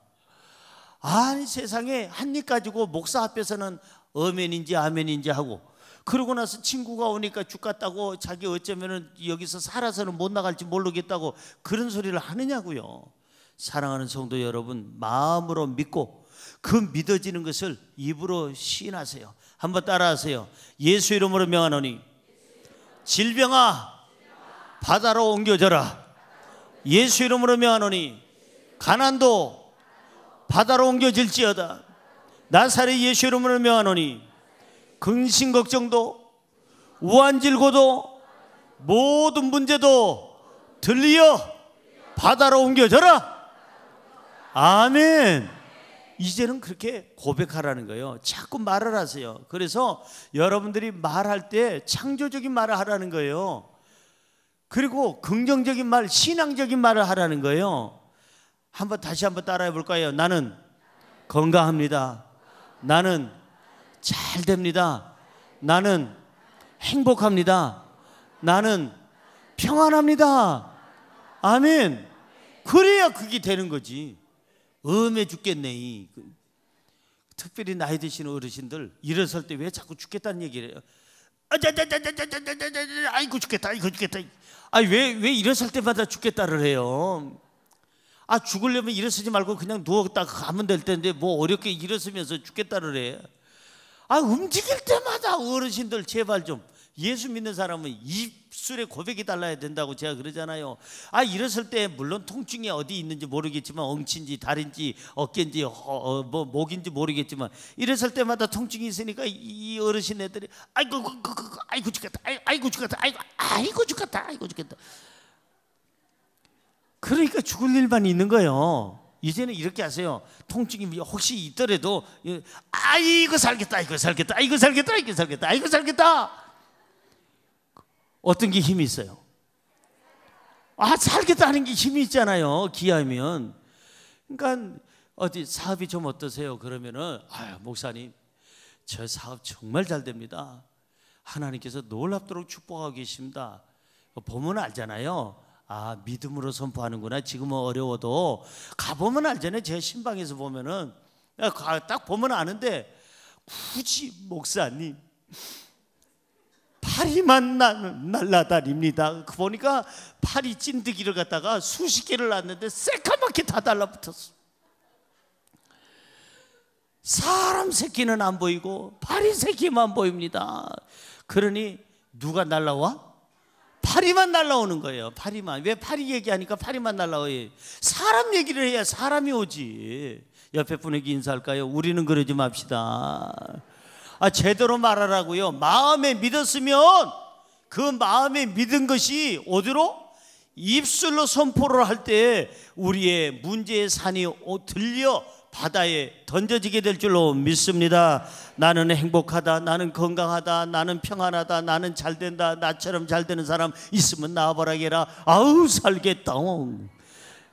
아니 세상에 한입 가지고 목사 앞에서는 어멘인지 아멘인지 하고, 그러고 나서 친구가 오니까 죽겠다고 자기 어쩌면은 여기서 살아서는 못 나갈지 모르겠다고 그런 소리를 하느냐고요. 사랑하는 성도 여러분, 마음으로 믿고 그 믿어지는 것을 입으로 시인하세요. 한번 따라하세요. 예수 이름으로 명하노니 질병아 바다로 옮겨져라. 예수 이름으로 명하노니 가난도 바다로 옮겨질지어다. 나사렛 예수 이름으로 명하노니 근심 걱정도 우환질고도 모든 문제도 들리어 바다로 옮겨져라. 아멘. 이제는 그렇게 고백하라는 거예요. 자꾸 말을 하세요. 그래서 여러분들이 말할 때 창조적인 말을 하라는 거예요. 그리고 긍정적인 말, 신앙적인 말을 하라는 거예요. 다시 한번 따라해 볼까요? 나는 건강합니다. 나는 잘 됩니다. 나는 행복합니다. 나는 평안합니다. 아멘. 그래야 그게 되는 거지. 음해 죽겠네. 특별히 나이 드시는 어르신들 일어설 때 왜 자꾸 죽겠다는 얘기를 해요? 아이고 죽겠다. 왜 일어설 때마다 죽겠다를 해요? 죽으려면 일어서지 말고 그냥 누웠다가 가면 될 텐데 뭐 어렵게 일어서면서 죽겠다를 해. 움직일 때마다 어르신들 제발 좀, 예수 믿는 사람은 입술에 고백이 달라야 된다고 제가 그러잖아요. 일었을 때 물론 통증이 어디 있는지 모르겠지만 엉치인지 다리인지 어깨인지 목인지 모르겠지만 일었을 때마다 통증이 있으니까 이 어르신 애들이 아이고 죽겠다. 그러니까 죽을 일만 있는 거예요. 이제는 이렇게 하세요. 통증이 혹시 있더라도 이거 살겠다. 어떤 게 힘이 있어요? 살겠다는 게 힘이 있잖아요. 기하면. 그러니까 어디 사업이 좀 어떠세요? 그러면은 목사님 저 사업 정말 잘 됩니다. 하나님께서 놀랍도록 축복하고 계십니다. 보면 알잖아요. 아, 믿음으로 선포하는구나. 지금은 어려워도 가보면 알잖아요. 제 신방에서 보면은 딱 보면 아는데, 굳이 목사님 파리만 날라다닙니다. 보니까 파리 찐득이를 갖다가 수십 개를 놨는데 새까맣게 다 달라붙었어. 사람 새끼는 안 보이고 파리 새끼만 보입니다. 그러니 누가 날라와? 파리만 날라오는 거예요. 파리만. 왜 파리 얘기하니까 파리만 날라와요? 사람 얘기를 해야 사람이 오지. 옆에 분에게 인사할까요? 우리는 그러지 맙시다. 제대로 말하라고요. 마음에 믿었으면 그 마음에 믿은 것이 어디로? 입술로 선포를 할 때 우리의 문제의 산이 들려 바다에 던져지게 될 줄로 믿습니다. 나는 행복하다, 나는 건강하다, 나는 평안하다, 나는 잘된다, 나처럼 잘되는 사람 있으면 나와보라게라. 아우 살겠다.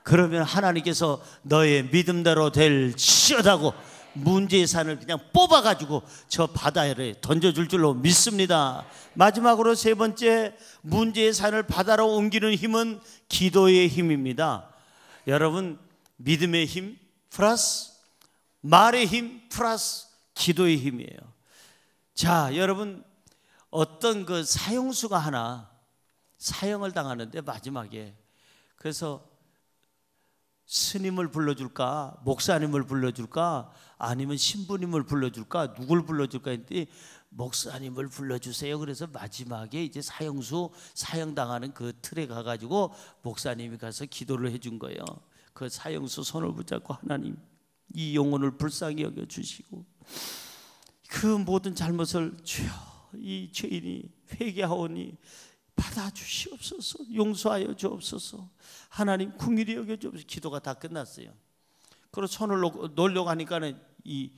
그러면 하나님께서 너의 믿음대로 될지어다고 문제의 산을 그냥 뽑아가지고 저 바다에 던져줄 줄로 믿습니다. 마지막으로 세 번째, 문제의 산을 바다로 옮기는 힘은 기도의 힘입니다. 여러분, 믿음의 힘 플러스 말의 힘 플러스 기도의 힘이에요. 자, 여러분, 어떤 그 사형수가 하나 사형을 당하는데 마지막에, 그래서 스님을 불러줄까, 목사님을 불러줄까, 아니면 신부님을 불러줄까, 누굴 불러줄까 했더니 목사님을 불러주세요. 그래서 마지막에 이제 사형수 사형당하는 그 틀에 가가지고 목사님이 가서 기도를 해준 거예요. 그 사형수 손을 붙잡고, 하나님 이 영혼을 불쌍히 여겨주시고 그 모든 잘못을 주여 이 죄인이 회개하오니 받아주시옵소서, 용서하여 주옵소서, 하나님 긍휼히 여겨 주옵소서. 기도가 다 끝났어요. 그리고 손을 놓으려고 하니까는 이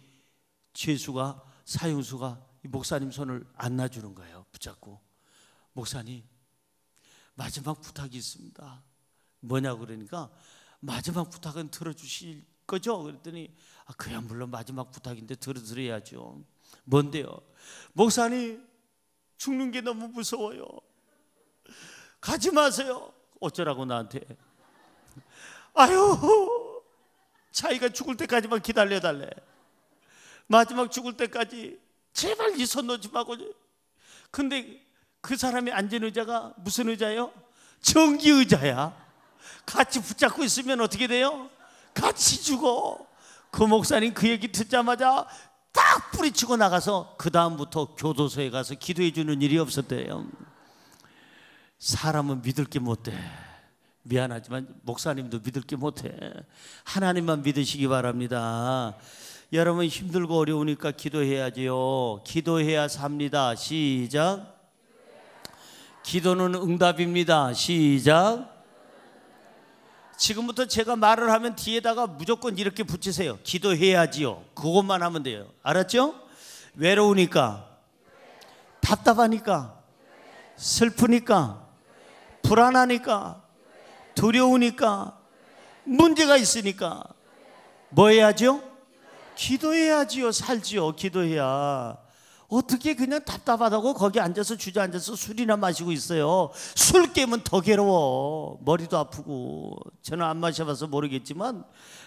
죄수가, 사형수가 이 목사님 손을 안 놔주는 거예요. 붙잡고, 목사님 마지막 부탁이 있습니다. 뭐냐고 그러니까, 마지막 부탁은 들어주실 거죠? 그랬더니 그야 물론 마지막 부탁인데 들어드려야죠. 뭔데요? 목사님 죽는 게 너무 무서워요. 가지 마세요. 어쩌라고 나한테. 아유, 자기가 죽을 때까지만 기다려달래. 마지막 죽을 때까지 제발 이 손 놓지 말고. 근데 그 사람이 앉은 의자가 무슨 의자예요? 전기 의자야. 같이 붙잡고 있으면 어떻게 돼요? 같이 죽어. 그 목사님 그 얘기 듣자마자 딱 뿌리치고 나가서 그 다음부터 교도소에 가서 기도해 주는 일이 없었대요. 사람은 믿을 게 못돼. 미안하지만 목사님도 믿을 게 못해. 하나님만 믿으시기 바랍니다. 여러분, 힘들고 어려우니까 기도해야지요. 기도해야 삽니다. 시작. 기도는 응답입니다. 시작. 지금부터 제가 말을 하면 뒤에다가 무조건 이렇게 붙이세요. 기도해야지요. 그것만 하면 돼요. 알았죠? 외로우니까, 답답하니까, 슬프니까, 불안하니까, 두려우니까, 문제가 있으니까 뭐 해야죠? 기도해야지요. 살지요. 기도해야. 어떻게 그냥 답답하다고 거기 앉아서 주저앉아서 술이나 마시고 있어요. 술 깨면 더 괴로워. 머리도 아프고. 저는 안 마셔봐서 모르겠지만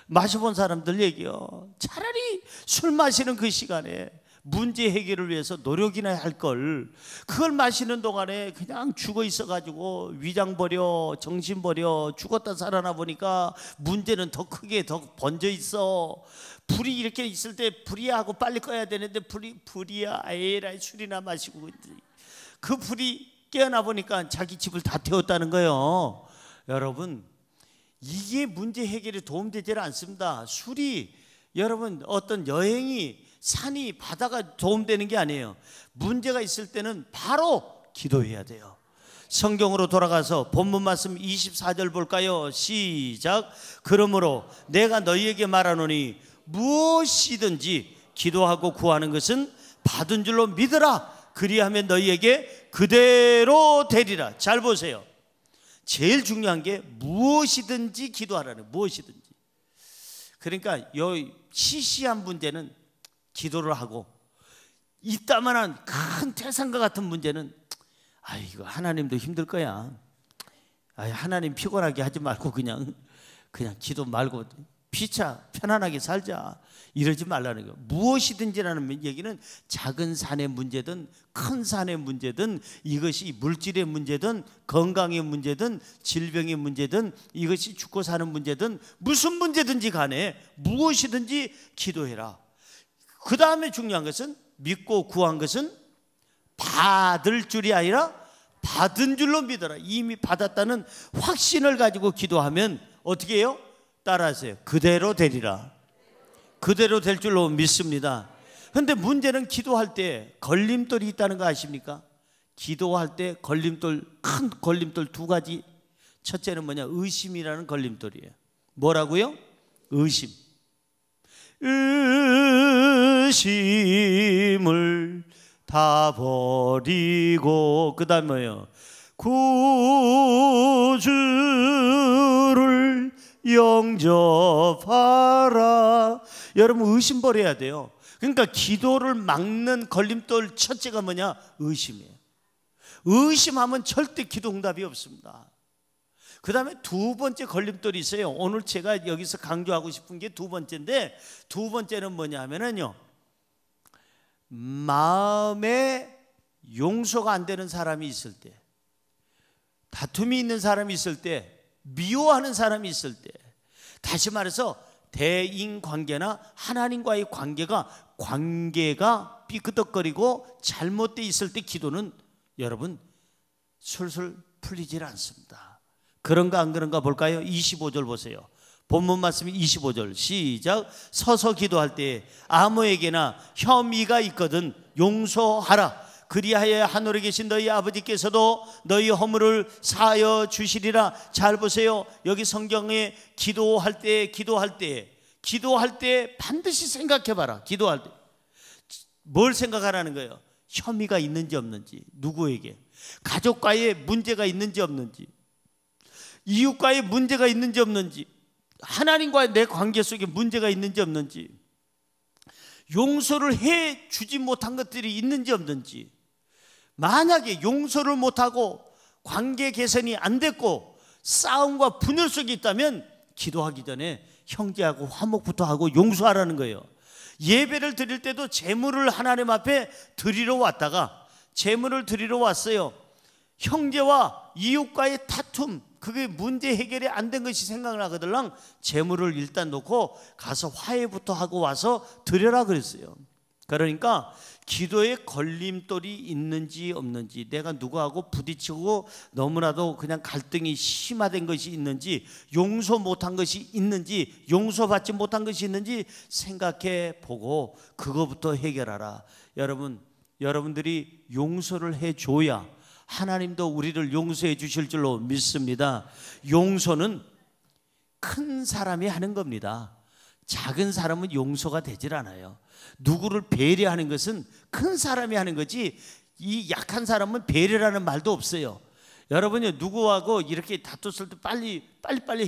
마셔본 사람들 얘기요. 차라리 술 마시는 그 시간에 문제 해결을 위해서 노력이나 할 걸, 그걸 마시는 동안에 그냥 죽어 있어가지고 위장 버려, 정신 버려, 죽었다 살아나 보니까 문제는 더 크게 더 번져 있어. 불이 이렇게 있을 때 불이야 하고 빨리 꺼야 되는데 불이야 에라이 술이나 마시고, 그 불이 깨어나 보니까 자기 집을 다 태웠다는 거예요. 여러분, 이게 문제 해결에 도움되지 않습니다. 술이, 여러분, 어떤 여행이, 산이, 바다가 도움되는 게 아니에요. 문제가 있을 때는 바로 기도해야 돼요. 성경으로 돌아가서 본문 말씀 24절 볼까요? 시작. 그러므로 내가 너희에게 말하노니 무엇이든지 기도하고 구하는 것은 받은 줄로 믿으라. 그리하면 너희에게 그대로 되리라. 잘 보세요. 제일 중요한 게 무엇이든지 기도하라는, 무엇이든지. 그러니까 요 시시한 문제는 기도를 하고, 이따만한 큰 태산과 같은 문제는 이거 하나님도 힘들 거야. 하나님 피곤하게 하지 말고 그냥 기도 말고 피차 편안하게 살자, 이러지 말라는 거예요. 무엇이든지라는 얘기는 작은 산의 문제든 큰 산의 문제든, 이것이 물질의 문제든 건강의 문제든 질병의 문제든, 이것이 죽고 사는 문제든 무슨 문제든지 간에 무엇이든지 기도해라. 그 다음에 중요한 것은, 믿고 구한 것은 받을 줄이 아니라 받은 줄로 믿어라. 이미 받았다는 확신을 가지고 기도하면 어떻게 해요? 따라하세요. 그대로 되리라. 그대로 될 줄로 믿습니다. 그런데 문제는 기도할 때 걸림돌이 있다는 거 아십니까? 기도할 때 걸림돌, 큰 걸림돌 두 가지. 첫째는 뭐냐? 의심이라는 걸림돌이에요. 뭐라고요? 의심. 의심을 다 버리고, 그 다음에 뭐예요? 구주를 영접하라. 여러분, 의심 버려야 돼요. 그러니까 기도를 막는 걸림돌 첫째가 뭐냐? 의심이에요. 의심하면 절대 기도 응답이 없습니다. 그 다음에 두 번째 걸림돌이 있어요. 오늘 제가 여기서 강조하고 싶은 게 두 번째인데, 두 번째는 뭐냐면요, 마음에 용서가 안 되는 사람이 있을 때, 다툼이 있는 사람이 있을 때, 미워하는 사람이 있을 때, 다시 말해서 대인관계나 하나님과의 관계가 삐끄덕거리고 잘못되어 있을 때 기도는 여러분 술술 풀리질 않습니다. 그런가 안 그런가 볼까요? 25절 보세요. 본문 말씀이 25절 시작. 서서 기도할 때 아무에게나 혐의가 있거든 용서하라. 그리하여 하늘에 계신 너희 아버지께서도 너희 허물을 사하여 주시리라. 잘 보세요. 여기 성경에 기도할 때 반드시 생각해 봐라. 기도할 때 뭘 생각하라는 거예요? 혐의가 있는지 없는지, 누구에게, 가족과의 문제가 있는지 없는지, 이웃과의 문제가 있는지 없는지, 하나님과의 내 관계 속에 문제가 있는지 없는지, 용서를 해 주지 못한 것들이 있는지 없는지. 만약에 용서를 못하고 관계 개선이 안 됐고 싸움과 분열 속에 있다면 기도하기 전에 형제하고 화목부터 하고 용서하라는 거예요. 예배를 드릴 때도 제물을 하나님 앞에 드리러 왔다가, 제물을 드리러 왔어요. 형제와 이웃과의 다툼, 그게 문제 해결이 안 된 것이 생각나거들랑 제물을 일단 놓고 가서 화해부터 하고 와서 드려라 그랬어요. 그러니까 기도에 걸림돌이 있는지 없는지, 내가 누구하고 부딪히고 너무나도 그냥 갈등이 심화된 것이 있는지, 용서 못한 것이 있는지, 용서받지 못한 것이 있는지 생각해 보고 그거부터 해결하라. 여러분들이 용서를 해줘야 하나님도 우리를 용서해 주실 줄로 믿습니다. 용서는 큰 사람이 하는 겁니다. 작은 사람은 용서가 되질 않아요. 누구를 배려하는 것은 큰 사람이 하는 거지, 이 약한 사람은 배려라는 말도 없어요. 여러분이 누구하고 이렇게 다퉜을 때 빨리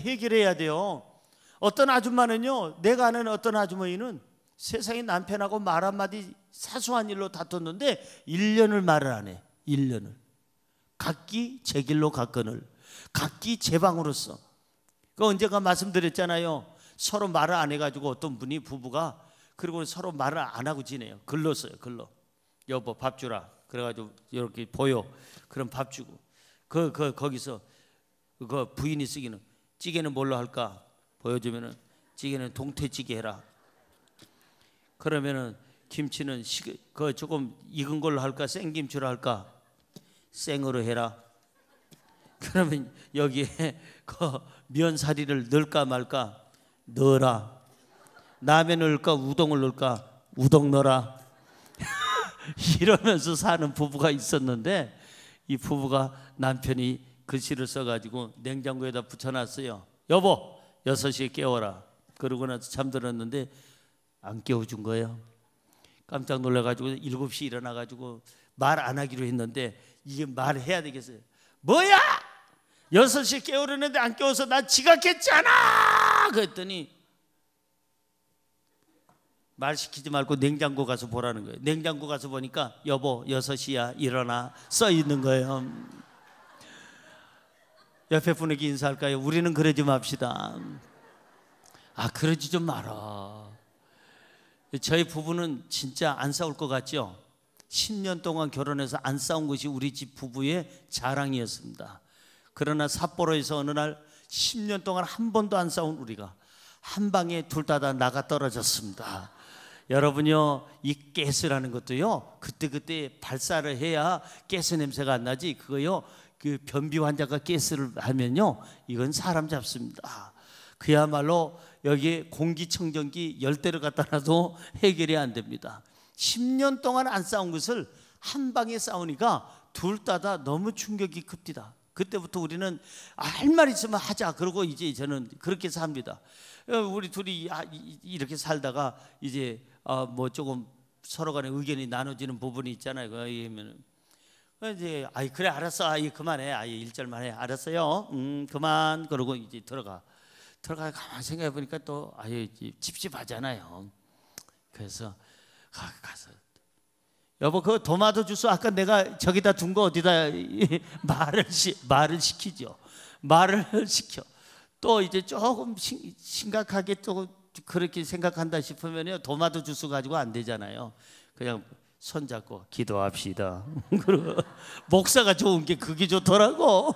해결해야 돼요. 어떤 아줌마는요, 내가 아는 어떤 아주머니는 세상에 남편하고 말 한마디 사소한 일로 다퉜는데 1년을 말을 안 해. 1년을. 각기 제 길로 갔거늘 각기 제 방으로 써. 그 언젠가 말씀드렸잖아요. 서로 말을 안 해가지고 어떤 분이, 부부가, 그리고 서로 말을 안 하고 지내요. 글로 써요. 글로. 여보 밥 주라. 그래가지고 이렇게 보여. 그럼 밥 주고. 거기서 그 부인이 쓰기는, 찌개는 뭘로 할까? 보여주면은 찌개는 동태찌개 해라. 그러면은 김치는 조금 익은 걸로 할까? 생김치로 할까? 생으로 해라. 그러면 여기에 그 면사리를 넣을까 말까? 넣어라. 라면을 넣을까? 우동을 넣을까? 우동 넣어라. 이러면서 사는 부부가 있었는데, 이 부부가 남편이 글씨를 써가지고 냉장고에다 붙여놨어요. 여보 6시에 깨워라. 그러고 나서 잠들었는데 안 깨워준 거예요. 깜짝 놀라가지고 7시 일어나가지고 말 안 하기로 했는데, 이게 말해야 되겠어요. 뭐야? 6시에 깨우려는데 안 깨워서 나 지각했잖아. 그랬더니 말 시키지 말고 냉장고 가서 보라는 거예요. 냉장고 가서 보니까 여보 6시야 일어나 써 있는 거예요. 옆에 분에게 인사할까요? 우리는 그러지 맙시다. 그러지 좀 마라. 저희 부부는 진짜 안 싸울 것 같죠? 10년 동안 결혼해서 안 싸운 것이 우리 집 부부의 자랑이었습니다. 그러나 삿포로에서 어느 날 10년 동안 한 번도 안 싸운 우리가 한 방에 둘 다 나가 떨어졌습니다. 여러분요, 이 가스라는 것도요, 그때 발사를 해야 가스 냄새가 안 나지. 그거요, 그 변비 환자가 가스를 하면요, 이건 사람 잡습니다. 그야말로 여기에 공기청정기 10대를 갖다 놔도 해결이 안 됩니다. 10년 동안 안 싸운 것을 한 방에 싸우니까 둘 다 너무 충격이 큽니다. 그때부터 우리는 할 말 있으면 하자. 그러고 이제 저는 그렇게 삽니다. 우리 둘이 이렇게 살다가 이제 뭐 조금 서로 간에 의견이 나눠지는 부분이 있잖아요. 그러면 이제 그래 알았어. 그만해. 1절만 해. 알았어요. 그만. 그러고 이제 들어가 가만히 생각해 보니까 또 찝찝하잖아요. 그래서 가서 여보 그 토마토 주스 아까 내가 저기다 둔 거 어디다 말을 시키죠. 말을 시켜. 또 이제 조금 심각하게 또 그렇게 생각한다 싶으면요, 토마토 주스 가지고 안 되잖아요. 그냥 손잡고 기도합시다. 목사가 좋은 게 그게 좋더라고.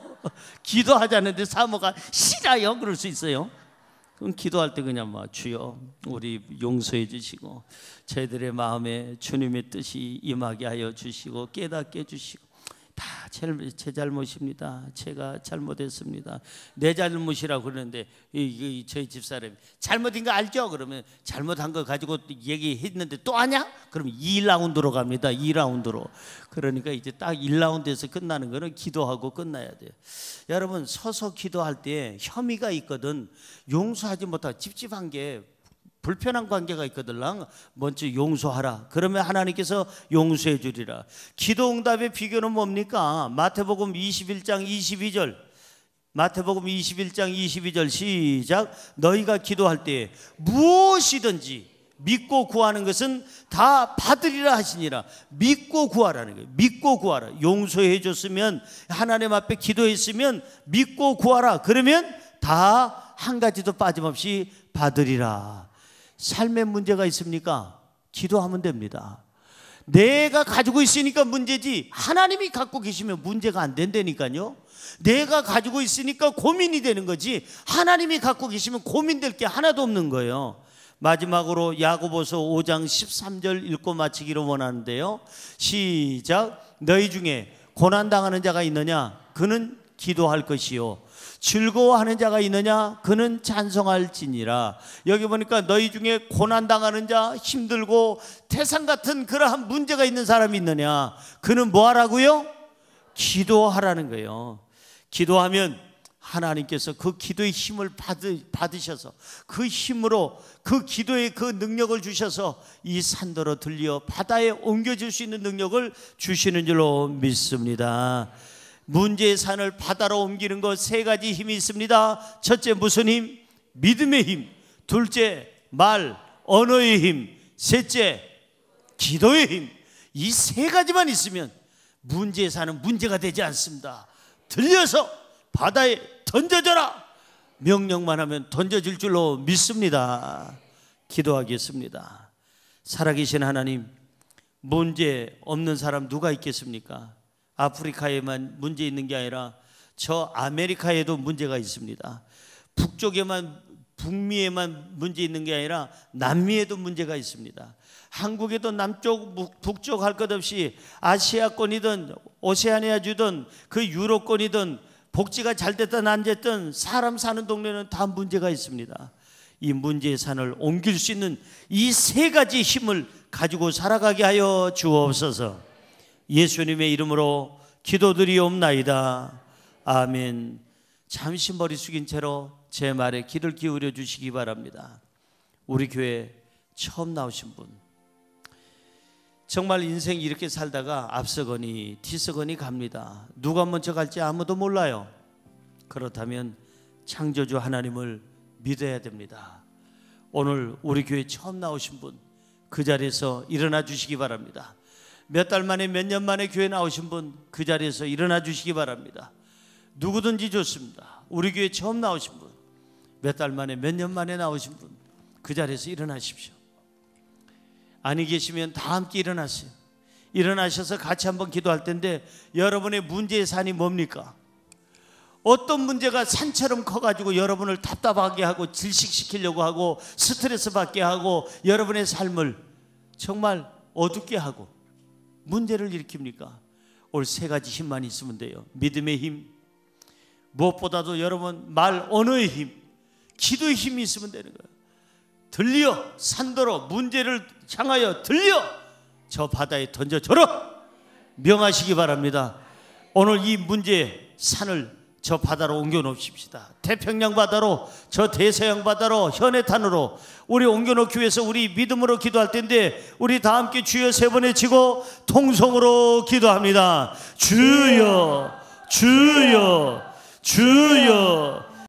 기도하자는데 사모가 싫어요 그럴 수 있어요. 그럼 기도할 때 그냥 주여 우리 용서해 주시고 저희들의 마음에 주님의 뜻이 임하게 하여 주시고 깨닫게 해주시고, 다 제 잘못입니다. 제가 잘못했습니다. 내 잘못이라고 그러는데 저희 집사람이 잘못인 거 알죠? 그러면 잘못한 거 가지고 얘기했는데 또 하냐? 그러면 2라운드로 갑니다. 2라운드로. 그러니까 이제 딱 1라운드에서 끝나는 거는 기도하고 끝나야 돼요. 여러분 서서 기도할 때 혐의가 있거든 용서하지 못하고 찝찝한 게 불편한 관계가 있거든. 먼저 용서하라. 그러면 하나님께서 용서해 주리라. 기도 응답의 비결은 뭡니까? 마태복음 21장 22절. 마태복음 21장 22절 시작. 너희가 기도할 때 무엇이든지 믿고 구하는 것은 다 받으리라 하시니라. 믿고 구하라는 거예요. 믿고 구하라. 용서해 줬으면, 하나님 앞에 기도했으면 믿고 구하라. 그러면 다 한 가지도 빠짐없이 받으리라. 삶에 문제가 있습니까? 기도하면 됩니다. 내가 가지고 있으니까 문제지 하나님이 갖고 계시면 문제가 안 된다니까요. 내가 가지고 있으니까 고민이 되는 거지 하나님이 갖고 계시면 고민될 게 하나도 없는 거예요. 마지막으로 야고보서 5장 13절 읽고 마치기를 원하는데요. 시작. 너희 중에 고난당하는 자가 있느냐? 그는 기도할 것이요. 즐거워하는 자가 있느냐? 그는 찬송할지니라. 여기 보니까 너희 중에 고난당하는 자, 힘들고 태산 같은 그러한 문제가 있는 사람이 있느냐? 그는 뭐 하라고요? 기도하라는 거예요. 기도하면 하나님께서 그 기도의 힘을 받으셔서 그 힘으로 그 기도의 그 능력을 주셔서 이 산더러 들려 바다에 옮겨질 수 있는 능력을 주시는 줄로 믿습니다. 문제의 산을 바다로 옮기는 것 3가지 힘이 있습니다. 첫째 무슨 힘? 믿음의 힘. 둘째 말, 언어의 힘. 셋째 기도의 힘. 이 3가지만 있으면 문제의 산은 문제가 되지 않습니다. 들려서 바다에 던져져라 명령만 하면 던져질 줄로 믿습니다. 기도하겠습니다. 살아계신 하나님, 문제 없는 사람 누가 있겠습니까? 아프리카에만 문제 있는 게 아니라 저 아메리카에도 문제가 있습니다. 북미에만 문제 있는 게 아니라 남미에도 문제가 있습니다. 한국에도 남쪽 북쪽 할 것 없이 아시아권이든 오세아니아주든 그 유럽권이든 복지가 잘 됐든 안 됐든 사람 사는 동네는 다 문제가 있습니다. 이 문제의 산을 옮길 수 있는 이 3가지 힘을 가지고 살아가게 하여 주옵소서. 예수님의 이름으로 기도드리옵나이다. 아멘. 잠시 머리 숙인 채로 제 말에 귀를 기울여 주시기 바랍니다. 우리 교회 처음 나오신 분, 정말 인생 이렇게 살다가 앞서거니 뒤서거니 갑니다. 누가 먼저 갈지 아무도 몰라요. 그렇다면 창조주 하나님을 믿어야 됩니다. 오늘 우리 교회 처음 나오신 분, 그 자리에서 일어나 주시기 바랍니다. 몇 달 만에 몇 년 만에 교회 나오신 분 그 자리에서 일어나 주시기 바랍니다. 누구든지 좋습니다. 우리 교회 처음 나오신 분, 몇 달 만에 몇 년 만에 나오신 분 그 자리에서 일어나십시오. 아니 계시면 다 함께 일어나세요. 일어나셔서 같이 한번 기도할 텐데, 여러분의 문제의 산이 뭡니까? 어떤 문제가 산처럼 커가지고 여러분을 답답하게 하고 질식시키려고 하고 스트레스 받게 하고 여러분의 삶을 정말 어둡게 하고 문제를 일으킵니까? 오늘 세 가지 힘만 있으면 돼요. 믿음의 힘, 무엇보다도 여러분 말 언어의 힘, 기도의 힘이 있으면 되는 거예요. 들려 산더러 문제를 향하여 들려 저 바다에 던져줘라 명하시기 바랍니다. 오늘 이 문제의 산을 저 바다로 옮겨 놓읍시다. 태평양 바다로, 저 대서양 바다로, 현해탄으로 우리 옮겨 놓기 위해서 우리 믿음으로 기도할 텐데, 우리 다 함께 주여 세 번 외치고 통성으로 기도합니다. 주여, 주여, 주여,